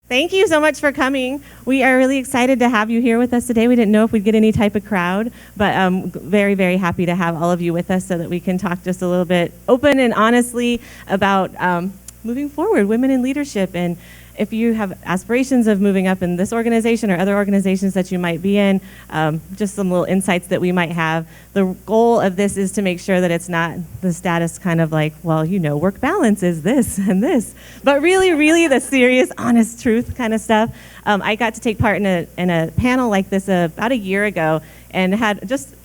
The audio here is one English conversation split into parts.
Thank you so much for coming. We are really excited to have you here with us today. We didn't know if we'd get any type of crowd, but very, very happy to have all of you with us so that we can talk just a little bit open and honestly about moving forward, women in leadership. And if you have aspirations of moving up in this organization or other organizations that you might be in, just some little insights that we might have. The goal of this is to make sure that it's not the status kind of like, well, you know, work balance is this and this, but really, really the serious, honest truth kind of stuff. I got to take part in a panel like this about a year ago, and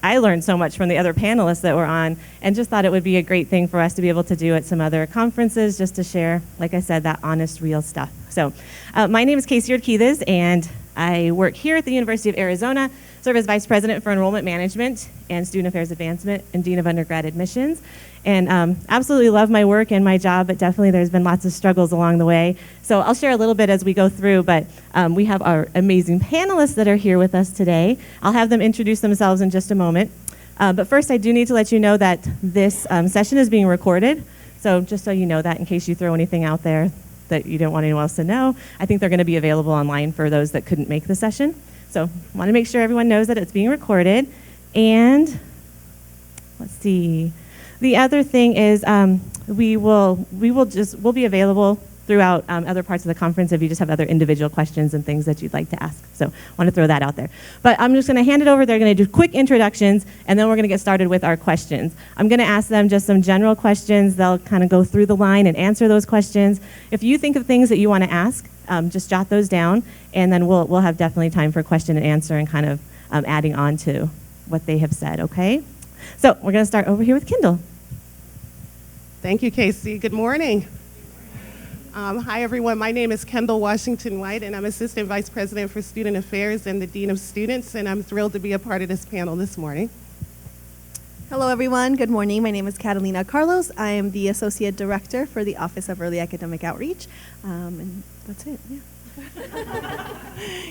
I learned so much from the other panelists that were on, and just thought it would be a great thing for us to be able to do at some other conferences, just to share, like I said, that honest, real stuff. So my name is Kasey Urquidez, and I work here at the University of Arizona, serve as Vice President for Enrollment Management and Student Affairs Advancement and Dean of Undergrad Admissions. And absolutely love my work and my job, but definitely there's been lots of struggles along the way. So I'll share a little bit as we go through, but we have our amazing panelists that are here with us today. I'll have them introduce themselves in just a moment. But first, I do need to let you know that this session is being recorded. So just so you know that, in case you throw anything out there that you don't want anyone else to know, I think they're going to be available online for those that couldn't make the session. So I want to make sure everyone knows that it's being recorded. And let's see. The other thing is we'll be available throughout other parts of the conference if you just have other individual questions and things that you'd like to ask. So I want to throw that out there. But I'm just going to hand it over. They're going to do quick introductions, and then we're going to get started with our questions. I'm going to ask them just some general questions. They'll kind of go through the line and answer those questions. If you think of things that you want to ask, just jot those down, and then we'll have definitely time for question and answer and kind of adding on to what they have said, okay? So we're going to start over here with Kendal. Thank you, Kasey. Good morning. Hi, everyone. My name is Kendal Washington White, and I'm Assistant Vice President for Student Affairs and the Dean of Students, and I'm thrilled to be a part of this panel this morning. Hello, everyone. Good morning. My name is Catalina Carlos. I am the Associate Director for the Office of Early Academic Outreach, and that's it. Yeah.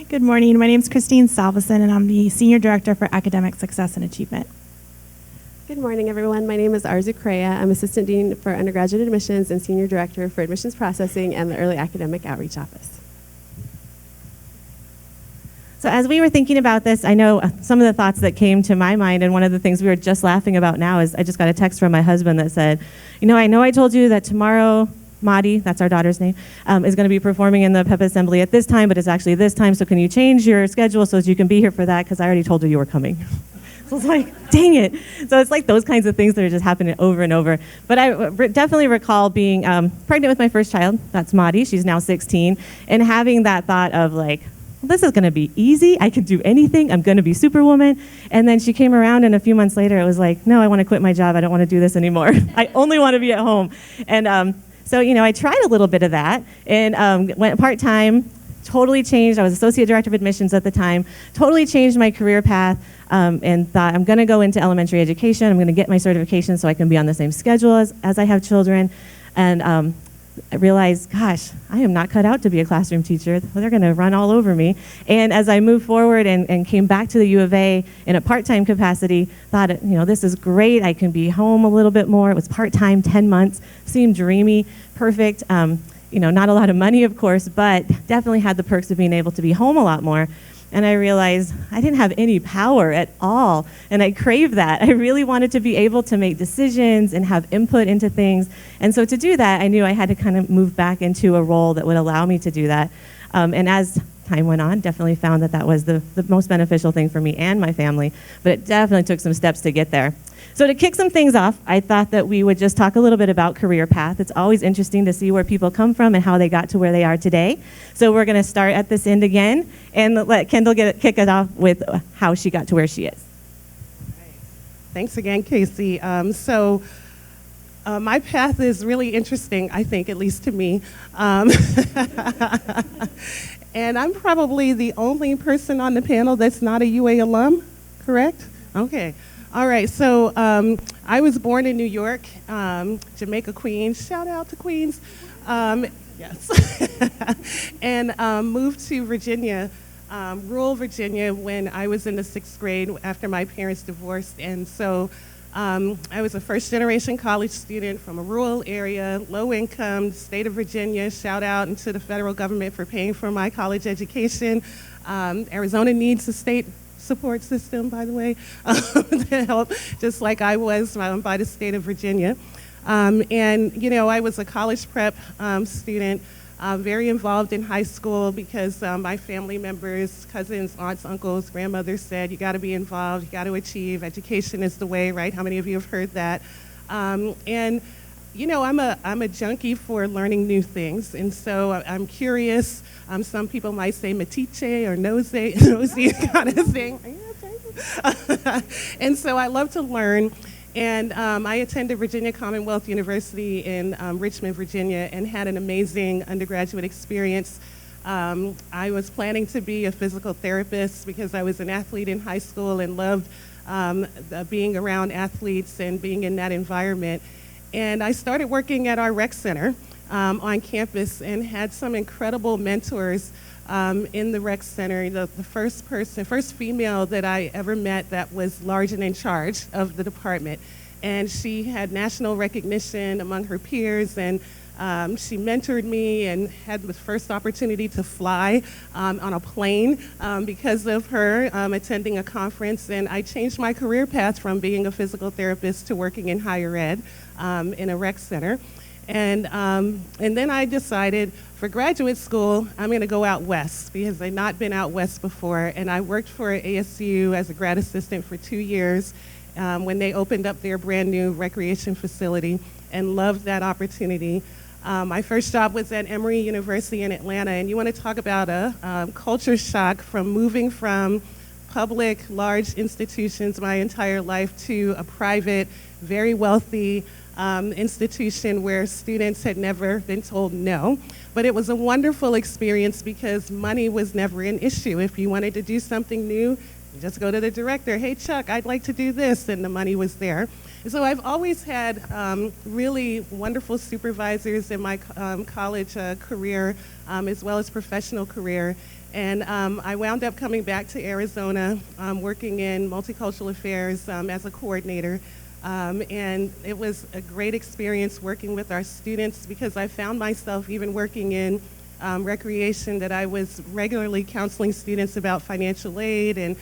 Good morning. My name is Christine Salveson, and I'm the Senior Director for Academic Success and Achievement. Good morning, everyone. My name is Arezu Corella. I'm Assistant Dean for Undergraduate Admissions and Senior Director for Admissions Processing and the Early Academic Outreach Office. So as we were thinking about this, I know some of the thoughts that came to my mind, and one of the things we were just laughing about now is I just got a text from my husband that said, you know I told you that tomorrow Madi, that's our daughter's name, is going to be performing in the PEP Assembly at this time, but it's actually this time, so can you change your schedule so that you can be here for that, because I already told her you were coming. So it's like, dang it. So it's like those kinds of things that are just happening over and over. But I definitely recall being pregnant with my first child. That's Madi. She's now 16. And having that thought of like, well, this is going to be easy. I can do anything. I'm going to be Superwoman. And then she came around, and a few months later, it was like, no, I want to quit my job. I don't want to do this anymore. I only want to be at home. And so, I tried a little bit of that and went part-time. Totally changed. I was Associate Director of Admissions at the time. Totally changed my career path and thought I'm going to go into elementary education. I'm going to get my certification so I can be on the same schedule as I have children. And I realized, gosh, I am not cut out to be a classroom teacher. They're going to run all over me. And as I moved forward and came back to the U of A in a part-time capacity, thought, this is great. I can be home a little bit more. It was part-time, 10 months. Seemed dreamy, perfect. Not a lot of money, of course, but definitely had the perks of being able to be home a lot more. And I realized I didn't have any power at all, and I craved that. I really wanted to be able to make decisions and have input into things. And so to do that, I knew I had to kind of move back into a role that would allow me to do that. And as time went on, definitely found that was the most beneficial thing for me and my family, but it definitely took some steps to get there. So to kick some things off, I thought that we would just talk a little bit about career path. It's always interesting to see where people come from and how they got to where they are today. So we're going to start at this end again and let Kendal kick it off with how she got to where she is. Right. Thanks again, Kasey. My path is really interesting, I think, at least to me. And I'm probably the only person on the panel that's not a UA alum, correct? Okay. All right, so I was born in New York, Jamaica, Queens. Shout out to Queens. Yes. And moved to Virginia, rural Virginia, when I was in the 6th grade after my parents divorced. And so I was a first-generation college student from a rural area, low income, state of Virginia. Shout out to the federal government for paying for my college education. Arizona needs a state support system, by the way, to help, just like I was by the state of Virginia. And, you know, I was a college prep student, very involved in high school because my family members, cousins, aunts, uncles, grandmothers said, you got to be involved, you got to achieve, education is the way, right? How many of you have heard that? And, you know, I'm a junkie for learning new things, and so I'm curious. Some people might say metiche or nosy kind of thing. And so I love to learn. And I attended Virginia Commonwealth University in Richmond, Virginia, and had an amazing undergraduate experience. I was planning to be a physical therapist because I was an athlete in high school and loved being around athletes and being in that environment. And I started working at our rec center on campus and had some incredible mentors in the rec center. The first female that I ever met that was large and in charge of the department. And she had national recognition among her peers, and she mentored me and had the first opportunity to fly on a plane because of her attending a conference. And I changed my career path from being a physical therapist to working in higher ed in a rec center. And then I decided for graduate school, I'm going to go out west because I'd not been out west before. And I worked for ASU as a grad assistant for 2 years when they opened up their brand new recreation facility, and loved that opportunity. My first job was at Emory University in Atlanta, and you want to talk about a culture shock from moving from public, large institutions my entire life to a private, very wealthy institution where students had never been told no. But it was a wonderful experience because money was never an issue. If you wanted to do something new, you just go to the director, hey Chuck, I'd like to do this, and the money was there. And so I've always had really wonderful supervisors in my college career as well as professional career. And I wound up coming back to Arizona, working in multicultural affairs as a coordinator. And it was a great experience working with our students because I found myself even working in recreation that I was regularly counseling students about financial aid and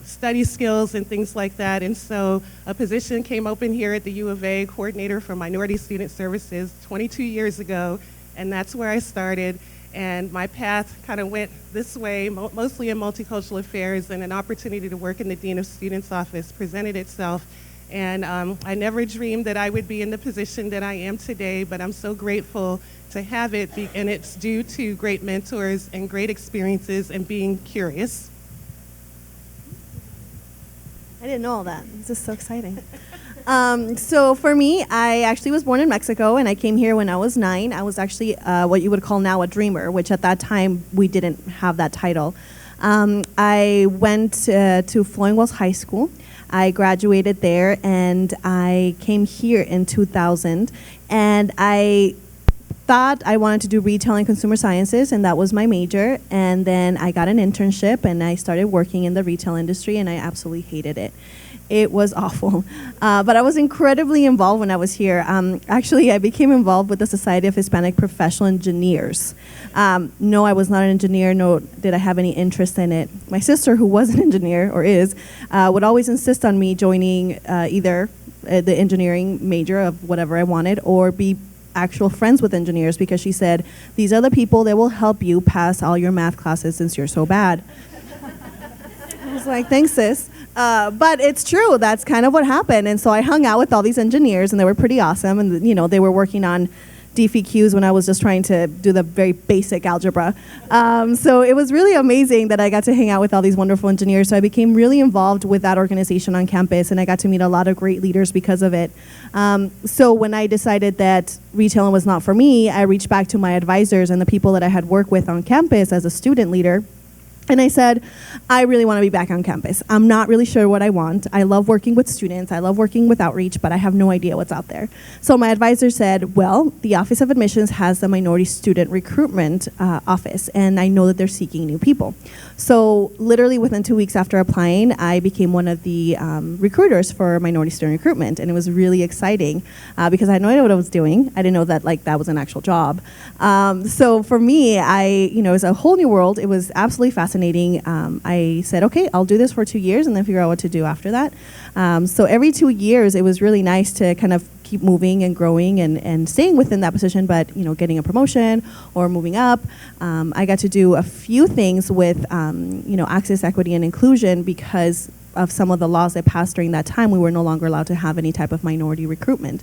study skills and things like that. And so a position came open here at the U of A, coordinator for Minority Student Services 22 years ago, and that's where I started. And my path kind of went this way, mostly in multicultural affairs, and an opportunity to work in the Dean of Students office presented itself. And I never dreamed that I would be in the position that I am today, but I'm so grateful to have it, and it's due to great mentors and great experiences and being curious. I didn't know all that. This is so exciting. So for me, I actually was born in Mexico, and I came here when I was 9. I was actually what you would call now a dreamer, which at that time we didn't have that title. I went to Flowing Wells High School. I graduated there, and I came here in 2000, and I thought I wanted to do retail and consumer sciences, and that was my major. And then I got an internship, and I started working in the retail industry, and I absolutely hated it. It was awful, but I was incredibly involved when I was here. Actually, I became involved with the Society of Hispanic Professional Engineers. No, I was not an engineer, nor did I have any interest in it. My sister, who was an engineer, or is, would always insist on me joining either the engineering major of whatever I wanted, or be actual friends with engineers, because she said, these are the people that will help you pass all your math classes since you're so bad. I was like, thanks, sis. But it's true. That's kind of what happened. And so I hung out with all these engineers, and they were pretty awesome. And, you know, they were working on DFQs when I was just trying to do the very basic algebra. So it was really amazing that I got to hang out with all these wonderful engineers. So I became really involved with that organization on campus, and I got to meet a lot of great leaders because of it. So when I decided that retailing was not for me, I reached back to my advisors and the people that I had worked with on campus as a student leader. And I said, I really want to be back on campus. I'm not really sure what I want. I love working with students. I love working with outreach, but I have no idea what's out there. So my advisor said, well, the Office of Admissions has the Minority Student Recruitment Office, and I know that they're seeking new people. So literally within 2 weeks after applying, I became one of the recruiters for Minority Student Recruitment, and it was really exciting because I had no idea what I was doing. I didn't know that that was an actual job. So for me, it was a whole new world. It was absolutely fascinating. I said, okay, I'll do this for 2 years and then figure out what to do after that. So every 2 years, it was really nice to kind of keep moving and growing and staying within that position, but getting a promotion or moving up. I got to do a few things with access, equity, and inclusion because of some of the laws that passed during that time. We were no longer allowed to have any type of minority recruitment,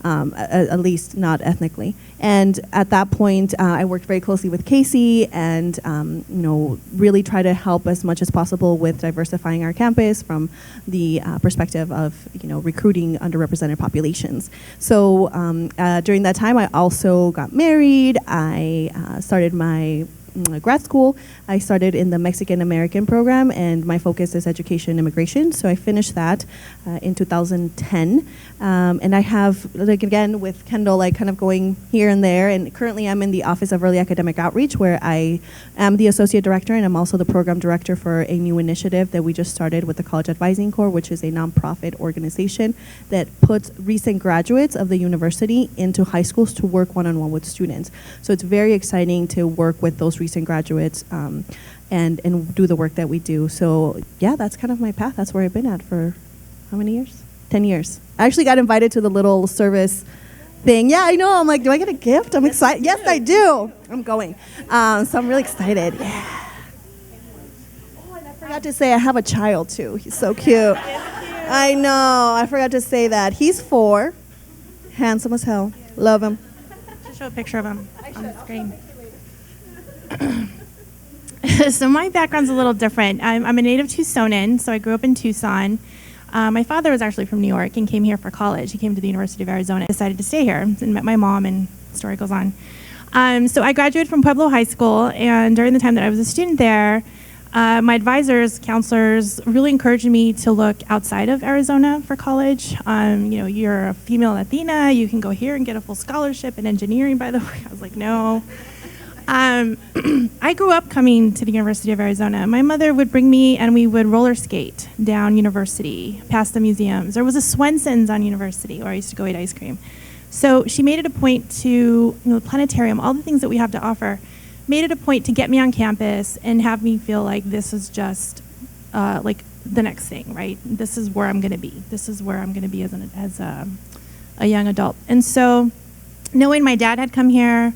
at least not ethnically. And at that point, I worked very closely with Kasey and really try to help as much as possible with diversifying our campus from the perspective of recruiting underrepresented populations. So during that time, I also got married. I started my grad school. I started in the Mexican American program, and my focus is education and immigration. So I finished that in 2010. And I have, again, with Kendal, kind of going here and there. And currently I'm in the Office of Early Academic Outreach, where I am the associate director, and I'm also the program director for a new initiative that we just started with the College Advising Corps, which is a nonprofit organization that puts recent graduates of the university into high schools to work one-on-one with students. So it's very exciting to work with those recent graduates and do the work that we do. So yeah, that's kind of my path. That's where I've been at for how many years? 10 years. I actually got invited to the little service thing. Yeah, I know. I'm like, do I get a gift? I'm excited. Yes, I do. I'm going. So I'm really excited. Yeah. Oh, and I forgot to say I have a child too. He's so cute. I know. I forgot to say that. He's 4. Handsome as hell. Love him. Just show a picture of him on the screen. So my background's a little different. I'm a native Tucsonan, so I grew up in Tucson. My father was actually from New York and came here for college. He came to the University of Arizona. I decided to stay here and met my mom, and the story goes on. So I graduated from Pueblo High School, and during the time that I was a student there, my advisors, counselors really encouraged me to look outside of Arizona for college. You're a female Latina, you can go here and get a full scholarship in engineering, by the way. I was like, no. I grew up coming to the University of Arizona. My mother would bring me and we would roller skate down University, past the museums. There was a Swenson's on University where I used to go eat ice cream. So she made it a point to, the planetarium, all the things that we have to offer, made it a point to get me on campus and have me feel like this is just like the next thing, right? This is where I'm going to be. This is where I'm going to be as a young adult. And so knowing my dad had come here,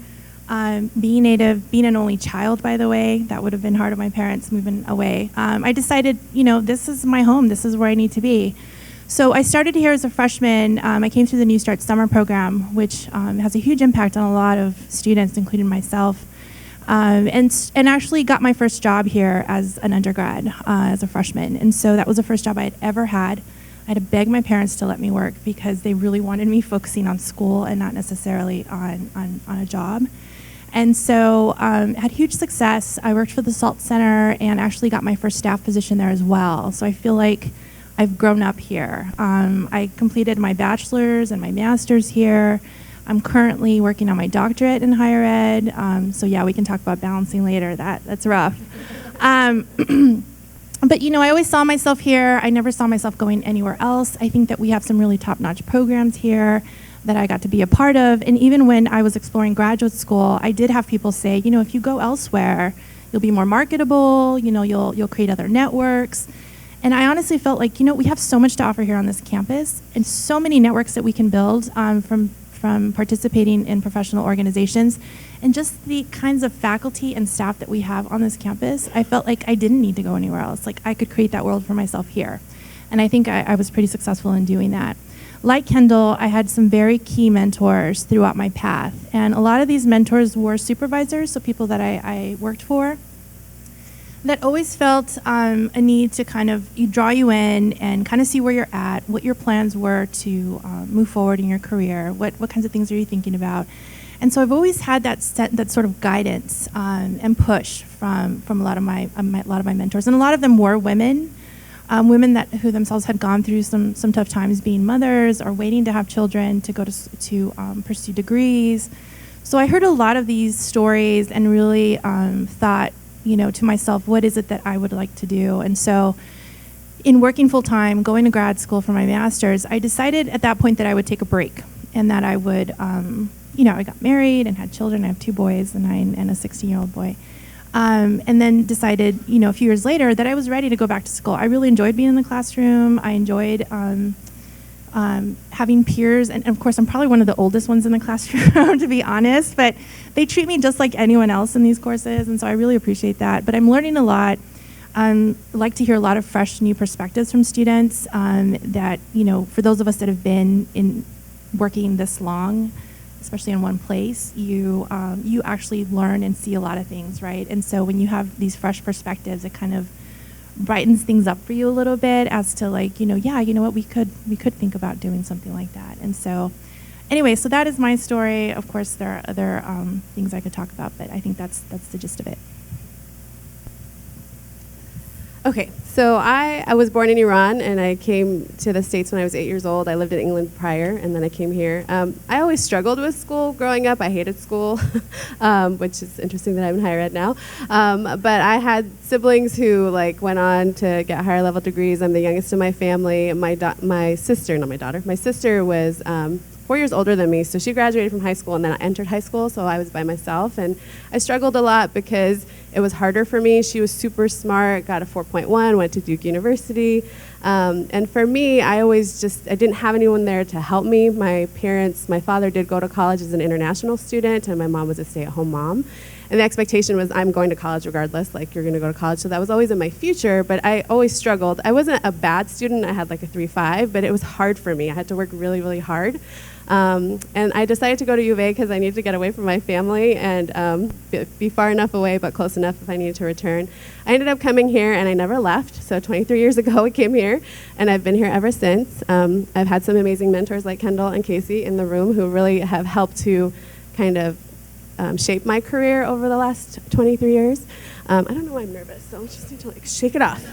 being native, being an only child, by the way, that would have been hard on my parents moving away. I decided, this is my home. This is where I need to be. So I started here as a freshman. I came through the New Start Summer Program, which has a huge impact on a lot of students, including myself, and actually got my first job here as an undergrad, as a freshman. And so that was the first job I had ever had. I had to beg my parents to let me work because they really wanted me focusing on school and not necessarily on a job. And so had huge success. I worked for the SALT Center and actually got my first staff position there as well. So I feel like I've grown up here. I completed my bachelor's and my master's here. I'm currently working on my doctorate in higher ed. So yeah, we can talk about balancing later. That's rough. But I always saw myself here. I never saw myself going anywhere else. I think that we have some really top-notch programs here that I got to be a part of. And even when I was exploring graduate school, I did have people say, if you go elsewhere, you'll be more marketable, you'll create other networks. And I honestly felt like, we have so much to offer here on this campus and so many networks that we can build from participating in professional organizations. And just the kinds of faculty and staff that we have on this campus, I felt like I didn't need to go anywhere else. Like I could create that world for myself here. And I think I was pretty successful in doing that. Like Kendal, I had some very key mentors throughout my path. And a lot of these mentors were supervisors, so people that I worked for, that always felt a need to kind of draw you in and kind of see where you're at, what your plans were to move forward in your career, what kinds of things are you thinking about. And so I've always had that sort of guidance and push from a lot of my mentors, and a lot of them were women, women who themselves had gone through some tough times being mothers or waiting to have children to go to pursue degrees. So I heard a lot of these stories and really thought, to myself, what is it that I would like to do? And so in working full time, going to grad school for my master's, I decided at that point that I would take a break and that I would, I got married and had children. I have 2 boys, a 9 and a 16-year-old boy. And then decided, a few years later that I was ready to go back to school. I really enjoyed being in the classroom. I enjoyed having peers. And of course, I'm probably one of the oldest ones in the classroom, to be honest. But they treat me just like anyone else in these courses. And so I really appreciate that. But I'm learning a lot. I like to hear a lot of fresh, new perspectives from students that, for those of us that have been in working this long, especially in one place, you actually learn and see a lot of things, right? And so when you have these fresh perspectives, it kind of brightens things up for you a little bit as to like, what we could think about doing something like that. And so anyway, so that is my story. Of course, there are other things I could talk about, but I think that's the gist of it. Okay, so I was born in Iran, and I came to the States when I was 8 years old. I lived in England prior, and then I came here. I always struggled with school growing up. I hated school, which is interesting that I'm in higher ed now. But I had siblings who went on to get higher level degrees. I'm the youngest in my family. My sister was 4 years older than me, so she graduated from high school, and then I entered high school, so I was by myself, and I struggled a lot because it was harder for me. She was super smart, got a 4.1, went to Duke University, and for me, I didn't have anyone there to help me. My father did go to college as an international student, and my mom was a stay-at-home mom. And the expectation was, I'm going to college regardless, you're going to go to college. So that was always in my future, but I always struggled. I wasn't a bad student. I had a 3.5, but it was hard for me. I had to work really, really hard. And I decided to go to U of A because I needed to get away from my family and be far enough away, but close enough if I needed to return. I ended up coming here, and I never left. So 23 years ago, I came here, and I've been here ever since. I've had some amazing mentors like Kendal and Kasey in the room who really have helped to kind of shape my career over the last 23 years. I don't know why I'm nervous, so I just need to shake it off.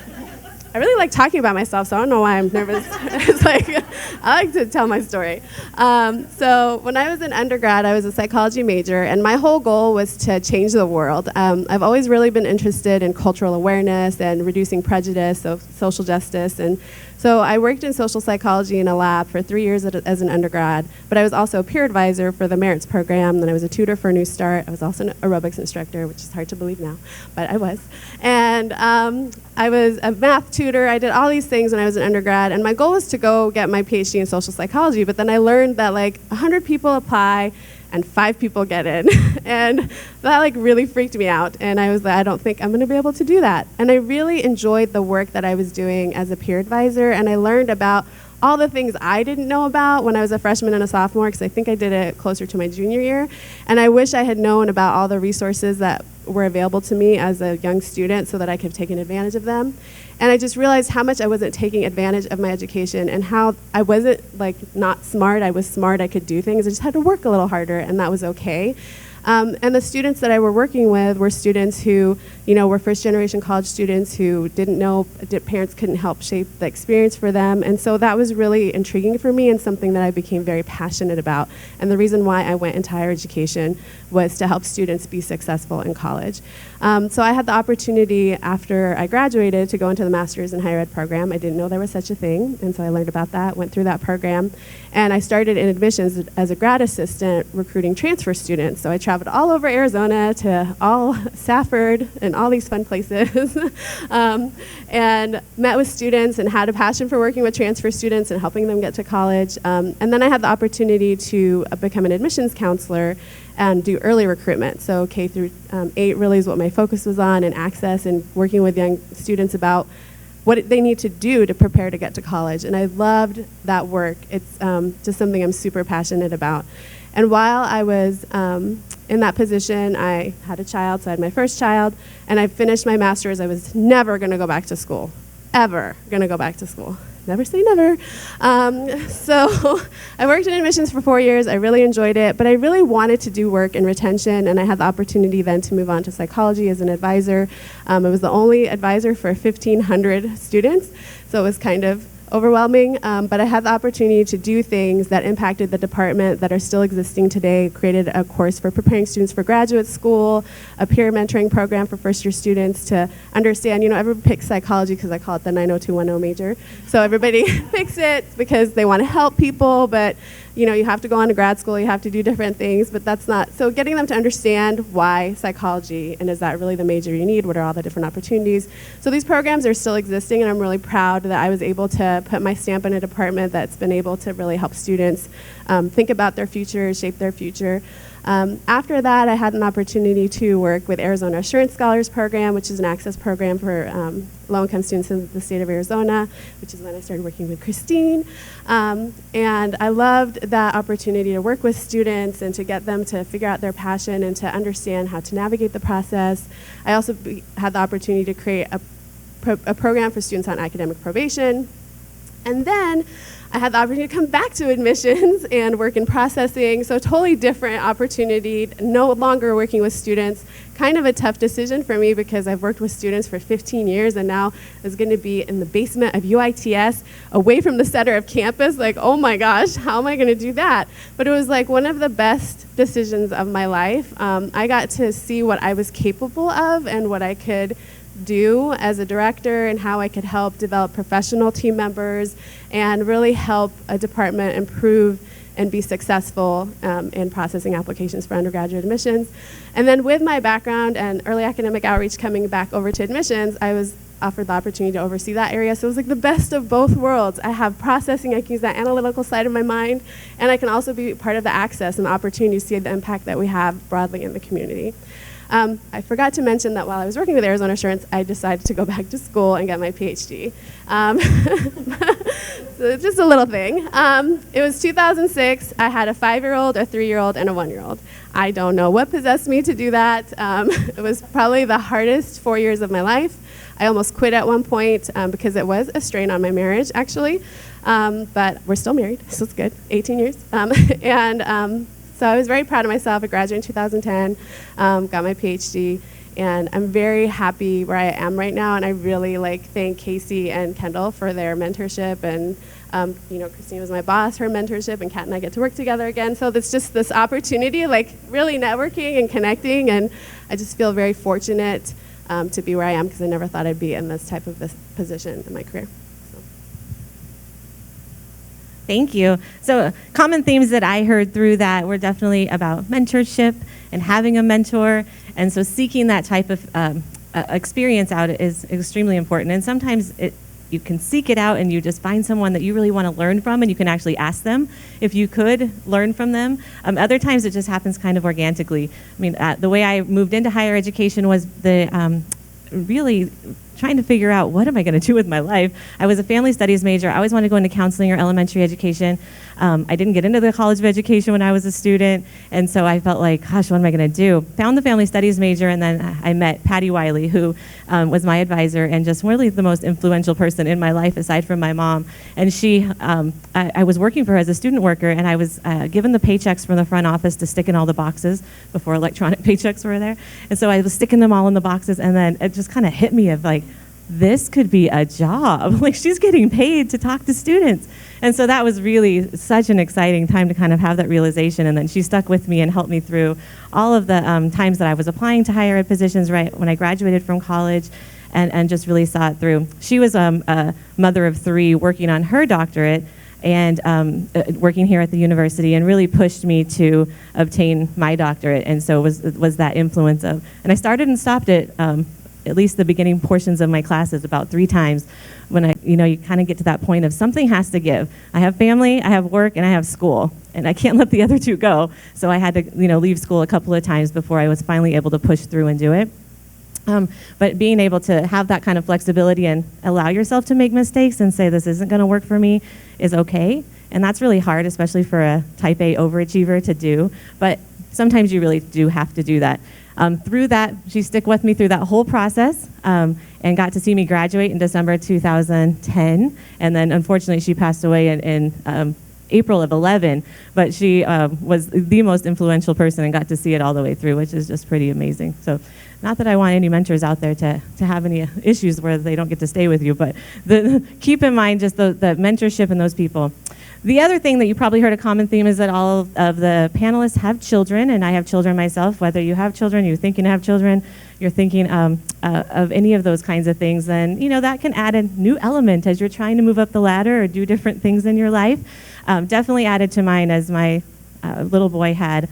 I really like talking about myself, so I don't know why I'm nervous. It's I like to tell my story. So when I was an undergrad, I was a psychology major, and my whole goal was to change the world. I've always really been interested in cultural awareness and reducing prejudice, so social justice, and so I worked in social psychology in a lab for 3 years as an undergrad, but I was also a peer advisor for the Merits program, then I was a tutor for New Start. I was also an aerobics instructor, which is hard to believe now, but I was. And I was a math tutor. I did all these things when I was an undergrad, and my goal was to go get my PhD in social psychology, but then I learned that 100 people apply and 5 people get in. And that really freaked me out. And I was I don't think I'm gonna be able to do that. And I really enjoyed the work that I was doing as a peer advisor, and I learned about all the things I didn't know about when I was a freshman and a sophomore, because I think I did it closer to my junior year. And I wish I had known about all the resources that were available to me as a young student so that I could have taken advantage of them. And I just realized how much I wasn't taking advantage of my education and how I wasn't not smart. I was smart, I could do things. I just had to work a little harder, and that was okay. And the students that I were working with were students who, were first-generation college students who didn't know, parents couldn't help shape the experience for them. And so that was really intriguing for me and something that I became very passionate about. And the reason why I went into higher education was to help students be successful in college. So I had the opportunity after I graduated to go into the master's in higher ed program. I didn't know there was such a thing, and so I learned about that, went through that program. And I started in admissions as a grad assistant recruiting transfer students. So I traveled all over Arizona to all Safford and all these fun places and met with students and had a passion for working with transfer students and helping them get to college. And then I had the opportunity to become an admissions counselor and do early recruitment. So K through 8 really is what my focus was on, and access and working with young students about what they need to do to prepare to get to college. And I loved that work. It's just something I'm super passionate about. And while I was in that position, I had a child, so I had my first child, and I finished my master's. I was never gonna go back to school, ever gonna go back to school. never say never. So I worked in admissions for 4 years. I really enjoyed it, but I really wanted to do work in retention, and I had the opportunity then to move on to psychology as an advisor. I was the only advisor for 1,500 students, so it was kind of overwhelming, but I had the opportunity to do things that impacted the department that are still existing today. Created a course for preparing students for graduate school, a peer mentoring program for first-year students to understand, everyone picks psychology because I call it the 90210 major. So everybody picks it because they want to help people, but you have to go on to grad school, you have to do different things, but that's not, so getting them to understand why psychology, and is that really the major you need, what are all the different opportunities. So these programs are still existing, and I'm really proud that I was able to put my stamp in a department that's been able to really help students think about their future, shape their future. After that, I had an opportunity to work with Arizona Assurance Scholars Program, which is an access program for low-income students in the state of Arizona, which is when I started working with Christine. And I loved that opportunity to work with students and to get them to figure out their passion and to understand how to navigate the process. I also had the opportunity to create a program for students on academic probation. And then I had the opportunity to come back to admissions and work in processing, so totally different opportunity, no longer working with students. Kind of a tough decision for me because I've worked with students for 15 years and now is going to be in the basement of UITS, away from the center of campus, like, oh my gosh, how am I going to do that? But it was like one of the best decisions of my life. I got to see what I was capable of and what I could do as a director and how I could help develop professional team members and really help a department improve and be successful in processing applications for undergraduate admissions. And then with my background and early academic outreach coming back over to admissions, I was offered the opportunity to oversee that area. So it was like the best of both worlds. I have processing, I can use that analytical side of my mind, and I can also be part of the access and the opportunity to see the impact that we have broadly in the community. I forgot to mention that while I was working with Arizona Assurance, I decided to go back to school and get my PhD. So just a little thing. It was 2006. I had a 5-year-old, a 3-year-old, and a 1-year-old. I don't know what possessed me to do that. It was probably the hardest 4 years of my life. I almost quit at one point because it was a strain on my marriage, actually. But we're still married, so it's good, 18 years. So I was very proud of myself. I graduated in 2010, got my PhD, and I'm very happy where I am right now. And I really thank Kasey and Kendal for their mentorship. And Christine was my boss, her mentorship, and Kat and I get to work together again. So it's just this opportunity, really networking and connecting. And I just feel very fortunate to be where I am because I never thought I'd be in this type of position in my career. Thank you. So common themes that I heard through that were definitely about mentorship and having a mentor. And so seeking that type of experience out is extremely important. And sometimes you can seek it out and you just find someone that you really want to learn from and you can actually ask them if you could learn from them. Other times it just happens kind of organically. I mean, the way I moved into higher education was really trying to figure out what am I going to do with my life. I was a family studies major. I always wanted to go into counseling or elementary education. I didn't get into the College of Education when I was a student, and so I felt like, gosh, what am I going to do? Found the family studies major, and then I met Patty Wiley, who was my advisor and just really the most influential person in my life aside from my mom. And I was working for her as a student worker, and I was given the paychecks from the front office to stick in all the boxes before electronic paychecks were there. And so I was sticking them all in the boxes, and then it just kind of hit me of this could be a job. She's getting paid to talk to students. And so that was really such an exciting time to kind of have that realization. And then she stuck with me and helped me through all of the times that I was applying to higher ed positions right when I graduated from college and just really saw it through. She was a mother of 3 working on her doctorate and working here at the university and really pushed me to obtain my doctorate. And so was that influence of, and I started and stopped it at least the beginning portions of my classes about 3 times when you kind of get to that point of something has to give. I have family, I have work, and I have school, and I can't let the other 2 go. So I had to, leave school a couple of times before I was finally able to push through and do it. But being able to have that kind of flexibility and allow yourself to make mistakes and say this isn't going to work for me is okay. And that's really hard, especially for a type A overachiever to do. But sometimes you really do have to do that. Through that, she stuck with me through that whole process and got to see me graduate in December 2010. And then unfortunately, she passed away in April of 11, but she was the most influential person and got to see it all the way through, which is just pretty amazing. So not that I want any mentors out there to have any issues where they don't get to stay with you, but keep in mind just the mentorship and those people. The other thing that you probably heard a common theme is that all of the panelists have children, and I have children myself. Whether you have children, you're thinking to have children, you're thinking of any of those kinds of things, then that can add a new element as you're trying to move up the ladder or do different things in your life. Definitely added to mine as my little boy had.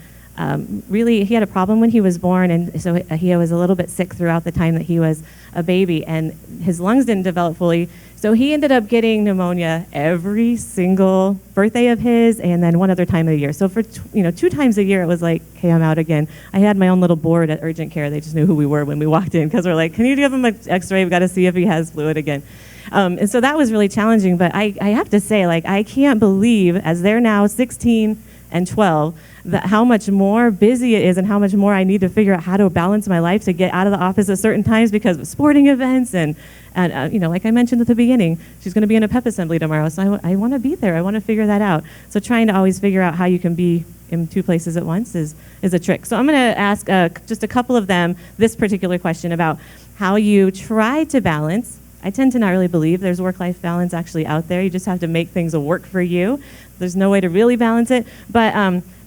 Really, he had a problem when he was born, and so he was a little bit sick throughout the time that he was a baby, and his lungs didn't develop fully. So he ended up getting pneumonia every single birthday of his, and then one other time of the year. So for 2 times a year, it was like, okay, I'm out again. I had my own little board at urgent care. They just knew who we were when we walked in, because we're like, can you give him an X-ray? We've got to see if he has fluid again. And so that was really challenging. But I have to say, I can't believe, as they're now 16 and 12, that how much more busy it is and how much more I need to figure out how to balance my life to get out of the office at certain times because of sporting events and like I mentioned at the beginning, she's going to be in a PEP assembly tomorrow, so I want to be there. I want to figure that out. So trying to always figure out how you can be in 2 places at once is a trick. So I'm going to ask just a couple of them this particular question about how you try to balance. I tend to not really believe there's work-life balance actually out there. You just have to make things work for you. There's no way to really balance it. But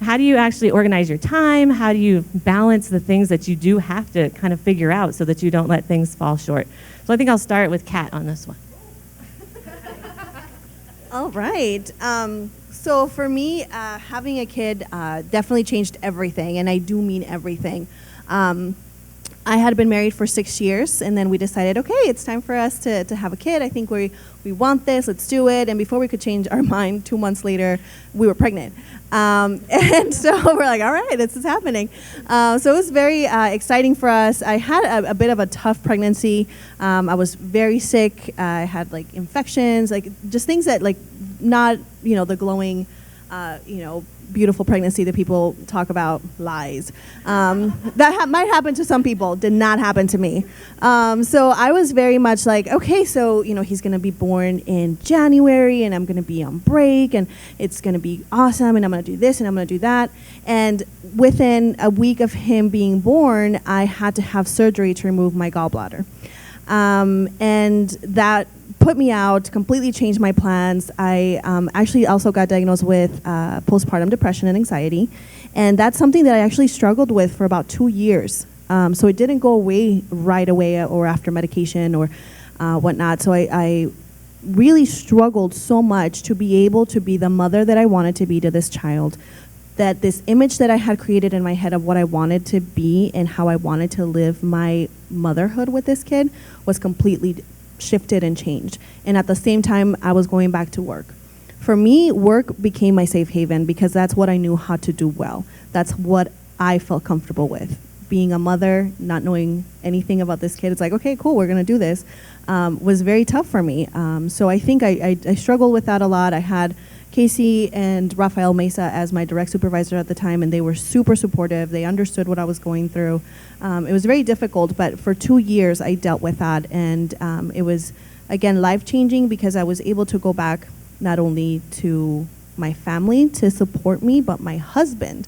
how do you actually organize your time? How do you balance the things that you do have to kind of figure out so that you don't let things fall short? So I think I'll start with Kat on this one. All right. So for me, having a kid definitely changed everything, and I do mean everything. I had been married for 6 years, and then we decided, okay, it's time for us to have a kid. I think we want this, let's do it. And before we could change our mind, 2 months later, we were pregnant. And so we're like, all right, this is happening. So it was very exciting for us. I had a bit of a tough pregnancy. I was very sick. I had infections, just things that not, the glowing, beautiful pregnancy that people talk about, lies. That might happen to some people, did not happen to me. So I was very much like, okay, so, he's going to be born in January, and I'm going to be on break, and it's going to be awesome, and I'm going to do this, and I'm going to do that. And within a week of him being born, I had to have surgery to remove my gallbladder. And that put me out, completely changed my plans. I actually also got diagnosed with postpartum depression and anxiety. And that's something that I actually struggled with for about 2 years. So it didn't go away right away or after medication or whatnot. So I really struggled so much to be able to be the mother that I wanted to be to this child, that this image that I had created in my head of what I wanted to be and how I wanted to live my motherhood with this kid was completely shifted and changed. And at the same time, I was going back to work. For me, work became my safe haven because that's what I knew how to do well. That's what I felt comfortable with. Being a mother, not knowing anything about this kid, it's like, okay, cool, we're going to do this, was very tough for me. So I think I struggled with that a lot. I had Kasey and Rafael Mesa as my direct supervisor at the time, and they were super supportive. They understood what I was going through. It was very difficult, but for 2 years I dealt with that, and it was, again, life-changing because I was able to go back not only to my family to support me, but my husband.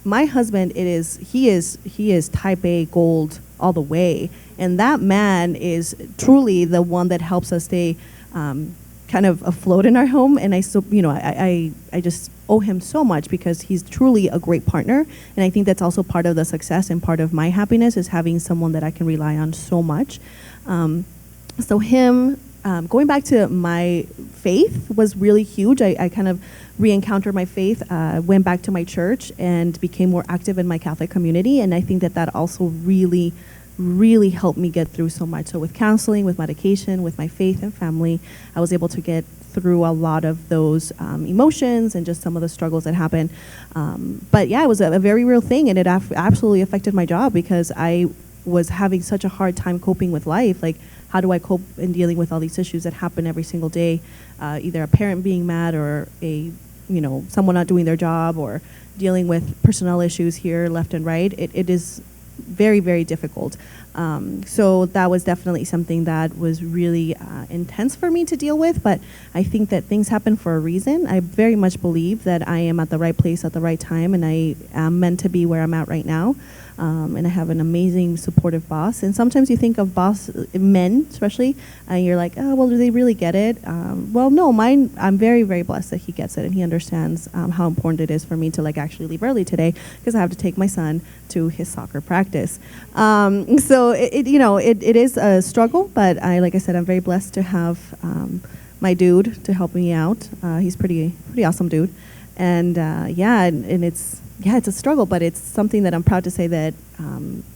My husband, he is type A gold all the way, and that man is truly the one that helps us stay kind of afloat in our home, and I just owe him so much because he's truly a great partner, and I think that's also part of the success and part of my happiness is having someone that I can rely on so much. So him, going back to my faith was really huge. I kind of re-encountered my faith, went back to my church and became more active in my Catholic community, and I think that also really helped me get through so much. So with counseling, with medication, with my faith and family, I was able to get through a lot of those emotions and just some of the struggles that happened. But yeah, it was a very real thing, and it absolutely affected my job because I was having such a hard time coping with life. Like, how do I cope in dealing with all these issues that happen every single day? Either a parent being mad or someone not doing their job or dealing with personnel issues here left and right, it is very, very difficult. So that was definitely something that was really intense for me to deal with, but I think that things happen for a reason. I very much believe that I am at the right place at the right time, and I am meant to be where I'm at right now. And I have an amazing, supportive boss. And sometimes you think of men especially, and you're like, oh, well, do they really get it? Well, no, mine, I'm very, very blessed that he gets it, and he understands how important it is for me to actually leave early today because I have to take my son to his soccer practice. So it is a struggle, but like I said, I'm very blessed to have my dude to help me out. He's pretty awesome dude, and it's a struggle, but it's something that I'm proud to say that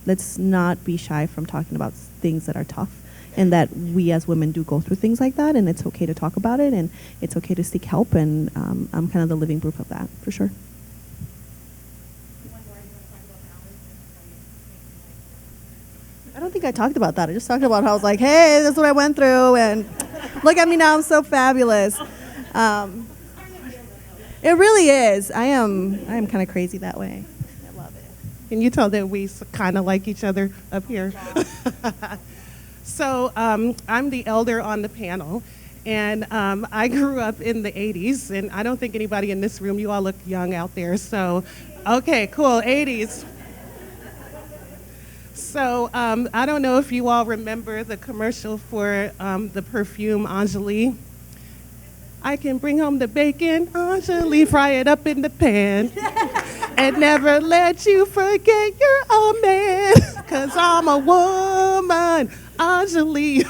let's not be shy from talking about things that are tough, and that we as women do go through things like that, and it's okay to talk about it, and it's okay to seek help, and I'm kind of the living proof of that, for sure. I don't think I talked about that. I just talked about how I was like, hey, that's what I went through, and look at me now, I'm so fabulous. It really is. I am kind of crazy that way. I love it. Can you tell that we kind of like each other up here? So I'm the elder on the panel, and I grew up in the 80s, and I don't think anybody in this room, you all look young out there, so, okay, cool, 80s. So I don't know if you all remember the commercial for the perfume Angeli. I can bring home the bacon, Angeli, fry it up in the pan, and never let you forget you're a man, 'cause I'm a woman, Angeli.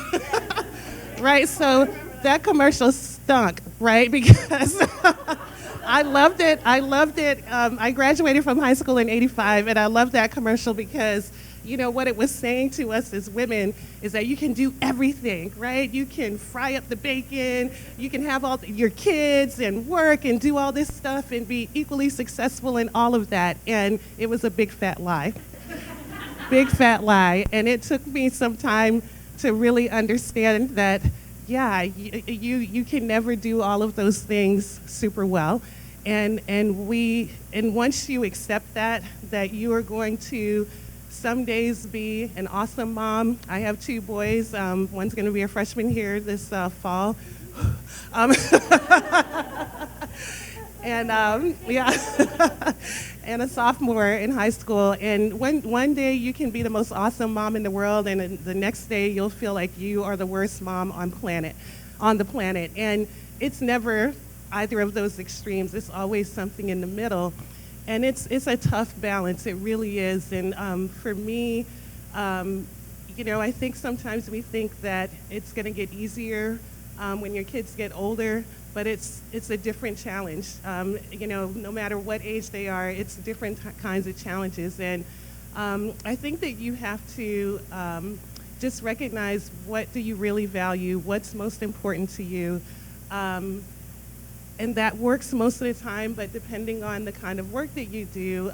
Right, so that commercial stunk, right, because I loved it. I graduated from high school in '85, and I loved that commercial because what it was saying to us as women is that you can do everything, right? You can fry up the bacon, you can have all your kids and work and do all this stuff and be equally successful in all of that. And it was a big fat lie. Big fat lie. And it took me some time to really understand that, yeah, you can never do all of those things super well. And once you accept that you are going to some days be an awesome mom. I have 2 boys. One's going to be a freshman here this fall. And and a sophomore in high school. And one day you can be the most awesome mom in the world, and the next day you'll feel like you are the worst mom on the planet. And it's never either of those extremes. It's always something in the middle. And it's a tough balance, it really is. And for me, I think sometimes we think that it's going to get easier when your kids get older, but it's a different challenge. No matter what age they are, it's different kinds of challenges. And I think that you have to just recognize, what do you really value, what's most important to you. And that works most of the time, but depending on the kind of work that you do,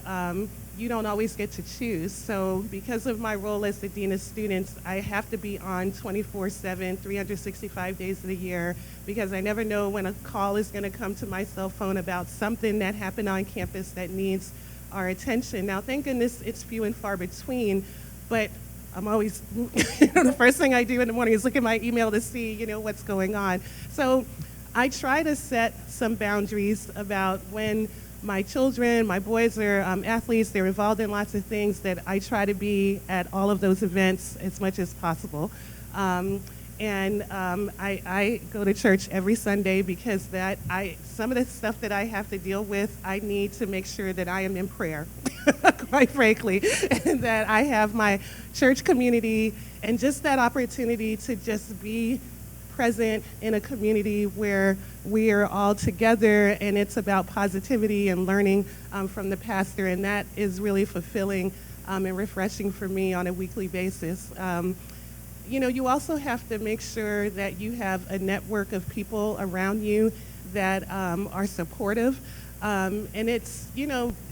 you don't always get to choose. So because of my role as the Dean of Students, I have to be on 24/7, 365 days of the year, because I never know when a call is going to come to my cell phone about something that happened on campus that needs our attention. Now, thank goodness it's few and far between, but I'm always, the first thing I do in the morning is look at my email to see, what's going on. So I try to set some boundaries about when my children, my boys are athletes, they're involved in lots of things, that I try to be at all of those events as much as possible. I go to church every Sunday because some of the stuff that I have to deal with, I need to make sure that I am in prayer, quite frankly, and that I have my church community and just that opportunity to just be present in a community where we are all together, and it's about positivity and learning from the pastor, and that is really fulfilling and refreshing for me on a weekly basis. You also have to make sure that you have a network of people around you that are supportive. And it's,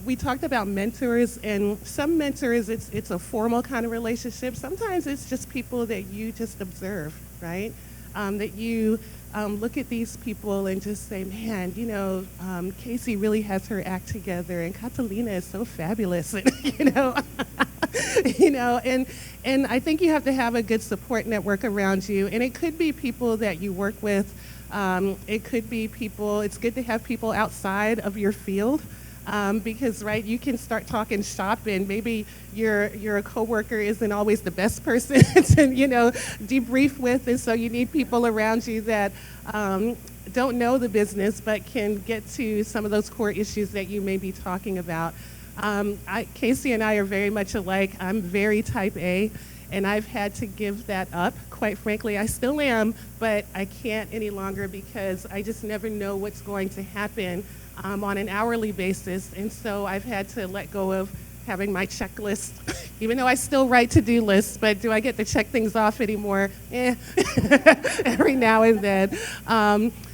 we talked about mentors, and some mentors, it's a formal kind of relationship. Sometimes it's just people that you just observe, right? that you look at these people and just say, man, Kasey really has her act together, and Catalina is so fabulous, and, and I think you have to have a good support network around you, and it could be people that you work with. It could be people. It's good to have people outside of your field. Because you can start talking shop, and maybe your coworker isn't always the best person to debrief with, and so you need people around you that don't know the business but can get to some of those core issues that you may be talking about. Kasey and I are very much alike. I'm very type A, and I've had to give that up. Quite frankly, I still am, but I can't any longer because I just never know what's going to happen on an hourly basis, and so I've had to let go of having my checklist, even though I still write to-do lists, but do I get to check things off anymore? Every now and then.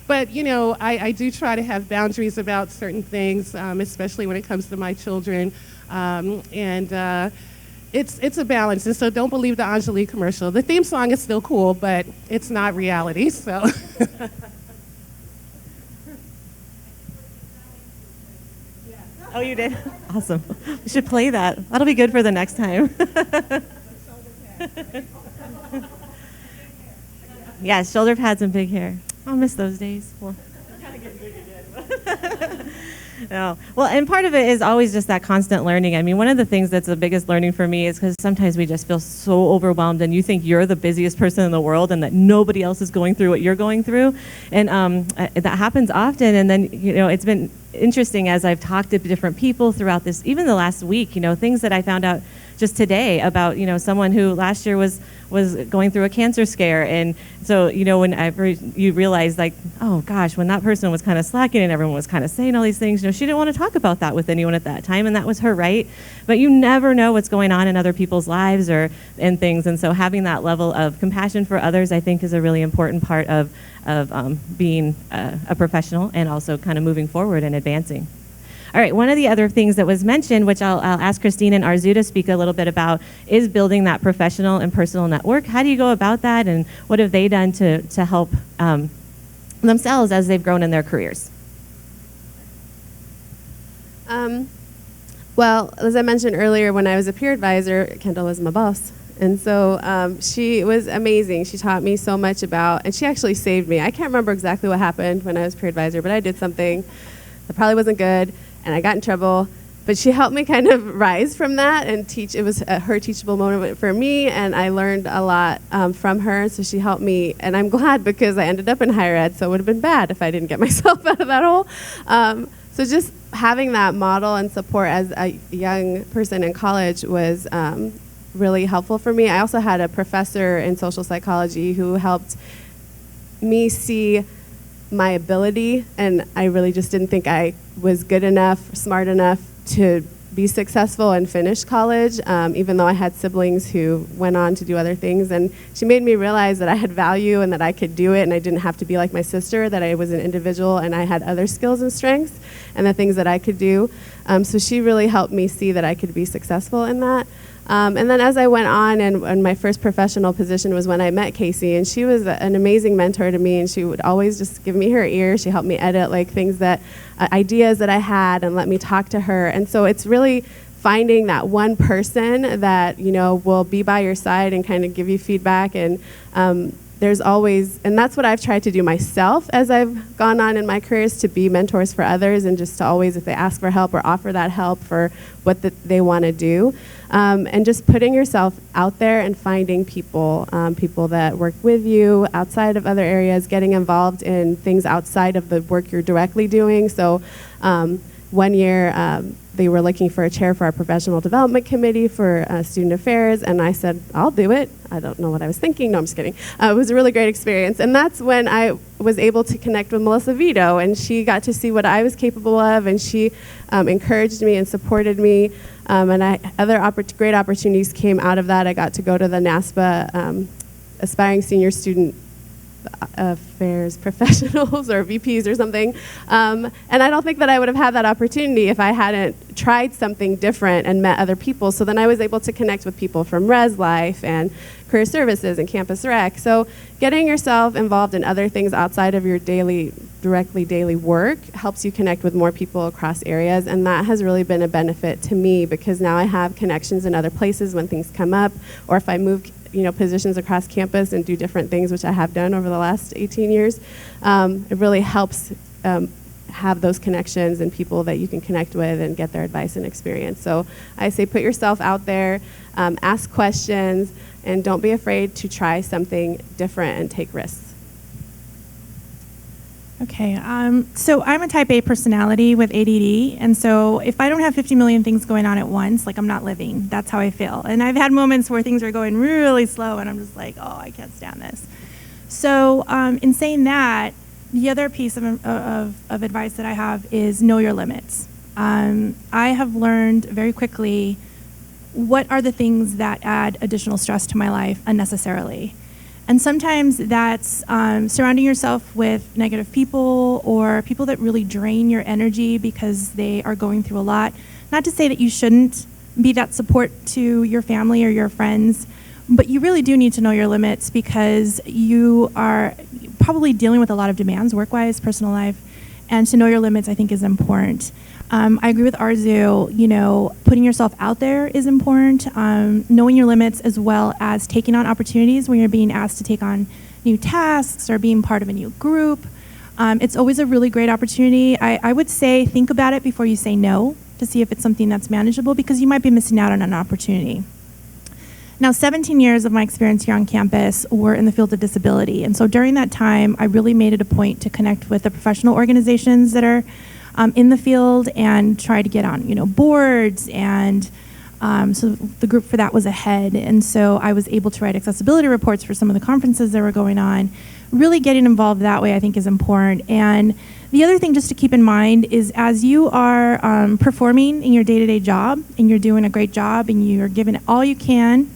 But I do try to have boundaries about certain things, especially when it comes to my children, and it's a balance, and so don't believe the Angelique commercial. The theme song is still cool, but it's not reality, so. Oh, you did? Awesome. We should play that. That'll be good for the next time. Yeah, shoulder pads and big hair. I'll miss those days. Well, no. Well, and part of it is always just that constant learning. I mean, one of the things that's the biggest learning for me is because sometimes we just feel so overwhelmed, and you think you're the busiest person in the world and that nobody else is going through what you're going through. And that happens often. And then, it's been interesting as I've talked to different people throughout this, even the last week, things that I found out just today about, someone who last year was going through a cancer scare. And so, whenever you realize, like, oh gosh, when that person was kind of slacking and everyone was kind of saying all these things, she didn't want to talk about that with anyone at that time, and that was her right. But you never know what's going on in other people's lives and things. And so having that level of compassion for others, I think, is a really important part of being a professional and also kind of moving forward and advancing. All right, one of the other things that was mentioned, which I'll ask Christine and Arezu to speak a little bit about, is building that professional and personal network. How do you go about that, and what have they done to help themselves as they've grown in their careers? Well, as I mentioned earlier, when I was a peer advisor, Kendal was my boss. And so she was amazing. She taught me so much and she actually saved me. I can't remember exactly what happened when I was peer advisor, but I did something that probably wasn't good, and I got in trouble. But she helped me kind of rise from that and teach. It was her teachable moment for me, and I learned a lot from her. So she helped me, and I'm glad because I ended up in higher ed, so it would have been bad if I didn't get myself out of that hole. So just having that model and support as a young person in college was really helpful for me. I also had a professor in social psychology who helped me see my ability, and I really just didn't think I was good enough, smart enough to be successful and finish college, even though I had siblings who went on to do other things. And she made me realize that I had value and that I could do it, and I didn't have to be like my sister, that I was an individual and I had other skills and strengths and the things that I could do. So she really helped me see that I could be successful in that. And then as I went on, and my first professional position was when I met Kasey, and she was an amazing mentor to me, and she would always just give me her ear. She helped me edit things that, ideas that I had, and let me talk to her. And so it's really finding that one person that, will be by your side and kind of give you feedback. And there's always, and that's what I've tried to do myself as I've gone on in my career, is to be mentors for others, and just to always, if they ask for help, or offer that help for what they want to do. And just putting yourself out there and finding people that work with you outside of other areas, getting involved in things outside of the work you're directly doing. So one year they were looking for a chair for our professional development committee for student affairs, and I said, I'll do it. I don't know what I was thinking. No, I'm just kidding. It was a really great experience. And that's when I was able to connect with Melissa Vito, and she got to see what I was capable of, and she encouraged me and supported me. And other great opportunities came out of that. I got to go to the NASPA Aspiring Senior Student affairs professionals or VPs or something. And I don't think that I would have had that opportunity if I hadn't tried something different and met other people. So then I was able to connect with people from Res Life and Career Services and Campus Rec. So getting yourself involved in other things outside of your directly daily work helps you connect with more people across areas, and that has really been a benefit to me because now I have connections in other places when things come up, or if I move positions across campus and do different things, which I have done over the last 18 years. It really helps have those connections and people that you can connect with and get their advice and experience. So I say put yourself out there, ask questions, and don't be afraid to try something different and take risks. Okay, so I'm a type A personality with ADD, and so if I don't have 50 million things going on at once, like I'm not living. That's how I feel. And I've had moments where things are going really slow, and I'm just like, oh, I can't stand this. So in saying that, the other piece of advice that I have is know your limits. I have learned very quickly what are the things that add additional stress to my life unnecessarily. And sometimes that's surrounding yourself with negative people or people that really drain your energy because they are going through a lot. Not to say that you shouldn't be that support to your family or your friends, but you really do need to know your limits because you are probably dealing with a lot of demands, work-wise, personal life, and to know your limits, I think, is important. I agree with Arezu, putting yourself out there is important, knowing your limits as well as taking on opportunities when you're being asked to take on new tasks or being part of a new group. It's always a really great opportunity. I would say think about it before you say no to see if it's something that's manageable because you might be missing out on an opportunity. Now, 17 years of my experience here on campus were in the field of disability. And so during that time, I really made it a point to connect with the professional organizations that are in the field and try to get on, boards. And so the group for that was ahead. And so I was able to write accessibility reports for some of the conferences that were going on. Really getting involved that way, I think, is important. And the other thing just to keep in mind is as you are performing in your day-to-day job and you're doing a great job and you're giving it all you can,